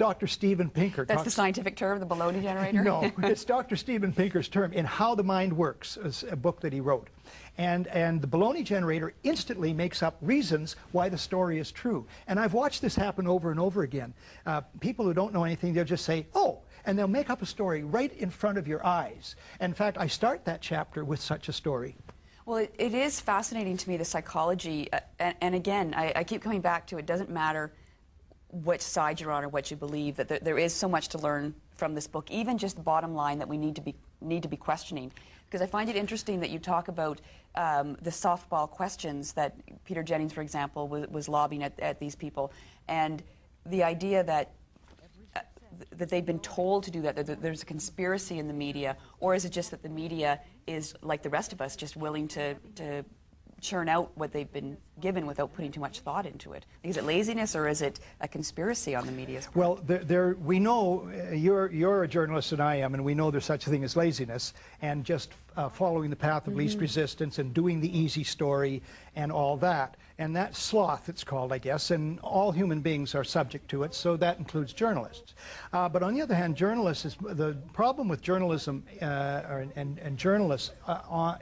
Dr. Steven Pinker. That's the scientific term, the baloney generator? No, it's Dr. Steven Pinker's term in How the Mind Works, a book that he wrote. And the baloney generator instantly makes up reasons why the story is true. And I've watched this happen over and over again. People who don't know anything, they'll just say, oh, and they'll make up a story right in front of your eyes. In fact, I start that chapter with such a story. Well, it is fascinating to me, the psychology, and again, I keep coming back to it doesn't matter which side you're on or what you believe, that there is so much to learn from this book, even just the bottom line that we need to be questioning. Because I find it interesting that you talk about the softball questions that Peter Jennings, for example, was lobbying at these people, and the idea that they've been told to do that there's a conspiracy in the media, or is it just that the media is, like the rest of us, just willing to churn out what they've been given without putting too much thought into it? Is it laziness, or is it a conspiracy on the media's part? Well, we know, you're a journalist and I am, and we know there's such a thing as laziness, and just following the path of least resistance and doing the easy story and all that. And that's sloth, it's called, I guess, and all human beings are subject to it, so that includes journalists. But on the other hand, the problem with journalism and journalists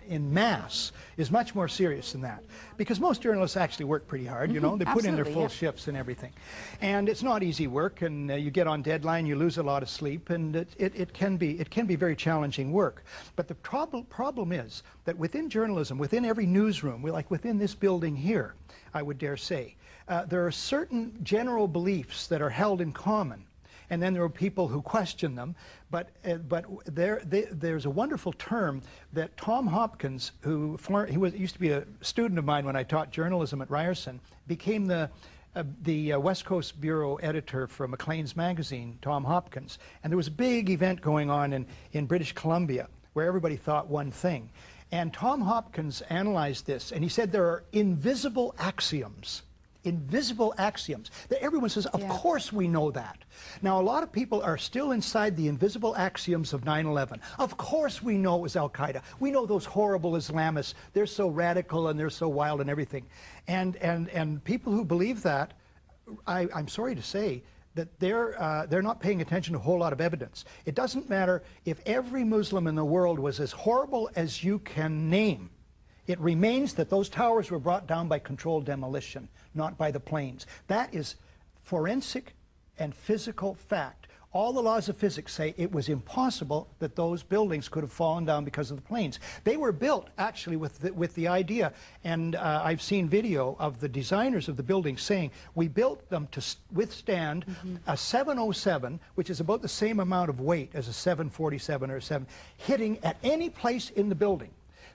in mass is much more serious than that. Because most journalists actually work pretty hard, you know, they put in their full shifts and everything. And it's not easy work, and you get on deadline, you lose a lot of sleep, and it can be very challenging work. But the problem is that within journalism, within every newsroom, like within this building here, I would dare say, there are certain general beliefs that are held in common, and then there are people who question them. But there's a wonderful term that Tom Hopkins, used to be a student of mine when I taught journalism at Ryerson, became the West Coast Bureau editor for Maclean's magazine, Tom Hopkins. And there was a big event going on in British Columbia where everybody thought one thing. And Tom Hopkins analyzed this, and he said there are invisible axioms. Invisible axioms that everyone says, of course we know that. Now, a lot of people are still inside the invisible axioms of 9/11. Of course we know it was Al-Qaeda. We know those horrible Islamists. They're so radical and they're so wild and everything. And people who believe that, I'm sorry to say, that they're not paying attention to a whole lot of evidence. It doesn't matter if every Muslim in the world was as horrible as you can name. It remains that those towers were brought down by controlled demolition, not by the planes. That is forensic and physical fact. All the laws of physics say it was impossible that those buildings could have fallen down because of the planes. They were built actually with the idea, and I've seen video of the designers of the buildings saying, we built them to withstand a 707, which is about the same amount of weight as a 747 or a 7, hitting at any place in the building.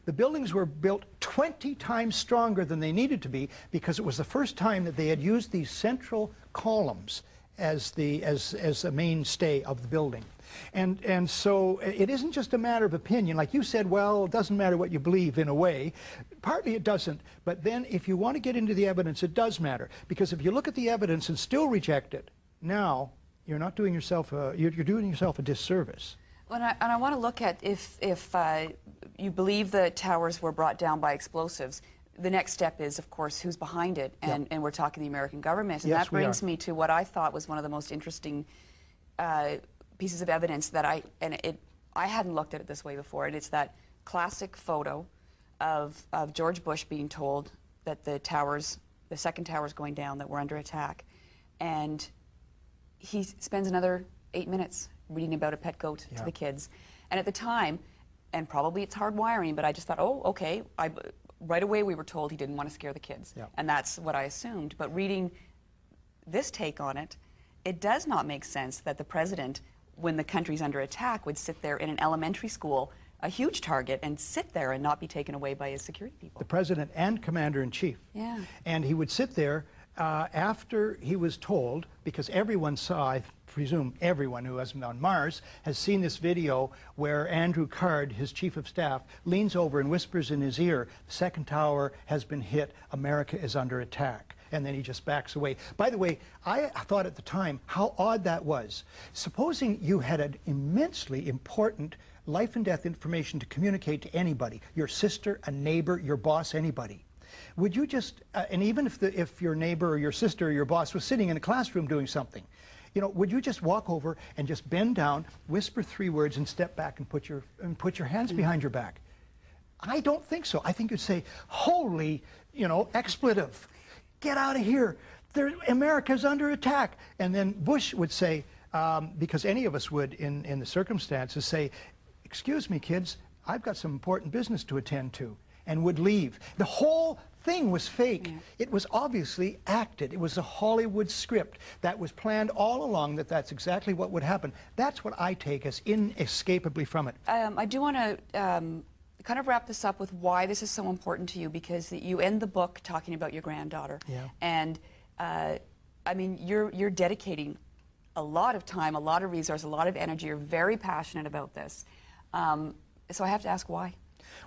The buildings were built 20 times stronger than they needed to be because it was the first time that they had used these central columns as a mainstay of the building. And so it isn't just a matter of opinion. Like you said, well, it doesn't matter what you believe in a way. Partly it doesn't, but then if you want to get into the evidence, it does matter. Because if you look at the evidence and still reject it, now you're not doing yourself you're doing yourself a disservice. Well, and I want to look at if you believe the towers were brought down by explosives, the next step is, of course, who's behind it, and we're talking the American government. And that brings me to what I thought was one of the most interesting pieces of evidence that I hadn't looked at it this way before, and it's that classic photo of George Bush being told that the second tower's going down, that we're under attack, and he spends another 8 minutes reading about a pet goat to the kids. And at the time, and probably it's hard wiring, but I just thought, oh, okay, right away we were told he didn't want to scare the kids. And that's what I assumed. But reading this take on it, it does not make sense that the president, when the country's under attack, would sit there in an elementary school, a huge target, and sit there and not be taken away by his security people. The president and commander-in-chief. Yeah. And he would sit there after he was told, because everyone saw, I presume everyone who has been on Mars has seen this video where Andrew Card, his chief of staff, leans over and whispers in his ear, the second tower has been hit, America is under attack. And then he just backs away. By the way, I thought at the time how odd that was. Supposing you had an immensely important life and death information to communicate to anybody, your sister, a neighbor, your boss, anybody. Would you just, and even if your neighbor or your sister or your boss was sitting in a classroom doing something, You know, would you just walk over and just bend down, whisper 3 words, and step back and put your hands behind your back? I don't think so. I think you'd say, holy, you know, expletive. Get out of here. America's under attack. And then Bush would say, because any of us would in the circumstances, say, excuse me, kids, I've got some important business to attend to, and would leave. The whole thing was fake. Yeah. It was obviously acted. It was a Hollywood script that was planned all along, that's exactly what would happen. That's what I take as inescapably from it. I do want to kind of wrap this up with why this is so important to you, because you end the book talking about your granddaughter. Yeah. And I mean, you're dedicating a lot of time, a lot of resource, a lot of energy. You're very passionate about this. So I have to ask why.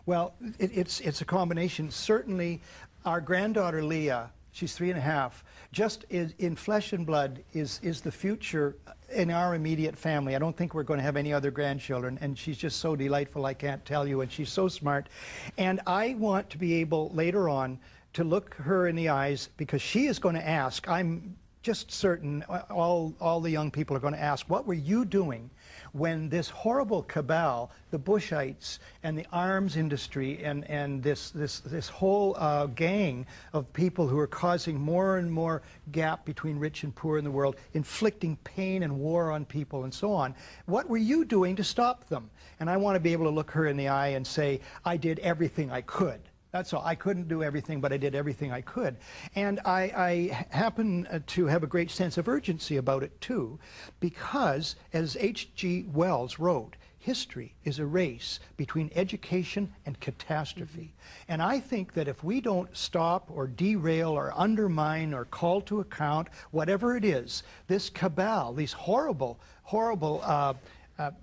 Well, it's a combination. Certainly, our granddaughter Leah, she's 3.5, just is in flesh and blood is the future in our immediate family. I don't think we're going to have any other grandchildren, and she's just so delightful, I can't tell you, and she's so smart. And I want to be able later on to look her in the eyes, because she is going to ask, I'm just certain all the young people are going to ask, what were you doing when this horrible cabal, the Bushites and the arms industry and this whole gang of people who are causing more and more gap between rich and poor in the world, inflicting pain and war on people and so on, what were you doing to stop them? And I want to be able to look her in the eye and say, I did everything I could. That's all. I couldn't do everything, but I did everything I could. And I happen to have a great sense of urgency about it, too, because, as H.G. Wells wrote, history is a race between education and catastrophe. And I think that if we don't stop or derail or undermine or call to account, whatever it is, this cabal, these horrible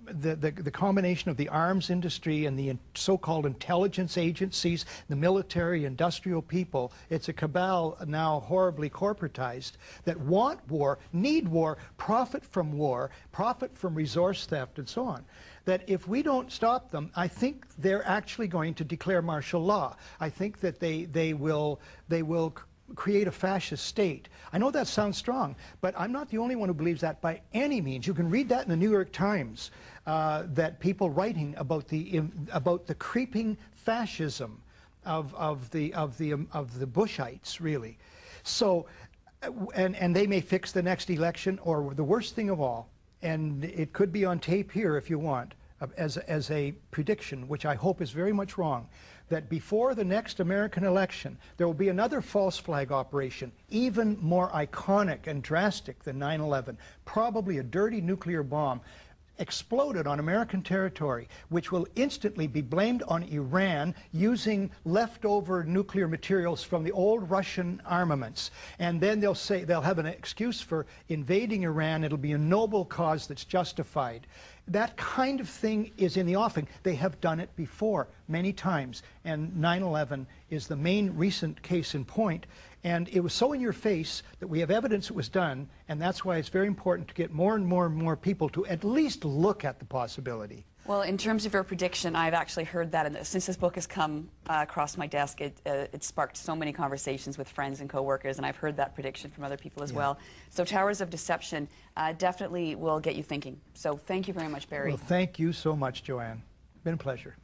the combination of the arms industry and the so-called intelligence agencies, the military, industrial people, it's a cabal now horribly corporatized that want war, need war, profit from resource theft and so on. That if we don't stop them, I think they're actually going to declare martial law. I think that they will create a fascist state. I know that sounds strong, but I'm not the only one who believes that by any means. You can read that in the New York Times, that people writing about the creeping fascism of the Bushites, really. So, and they may fix the next election, or the worst thing of all, and it could be on tape here if you want, as a prediction, which I hope is very much wrong, that before the next American election, there will be another false flag operation, even more iconic and drastic than 9/11, probably a dirty nuclear bomb exploded on American territory, which will instantly be blamed on Iran using leftover nuclear materials from the old Russian armaments. And then they'll say, they'll have an excuse for invading Iran. It'll be a noble cause that's justified. That kind of thing is in the offing. They have done it before many times, and 9/11 is the main recent case in point. And it was so in your face that we have evidence it was done, and that's why it's very important to get more and more and more people to at least look at the possibility. Well, in terms of your prediction, I've actually heard that, and since this book has come across my desk, it sparked so many conversations with friends and coworkers, and I've heard that prediction from other people as well. So Towers of Deception definitely will get you thinking. So thank you very much, Barrie. Well, thank you so much, Joanne. Been a pleasure.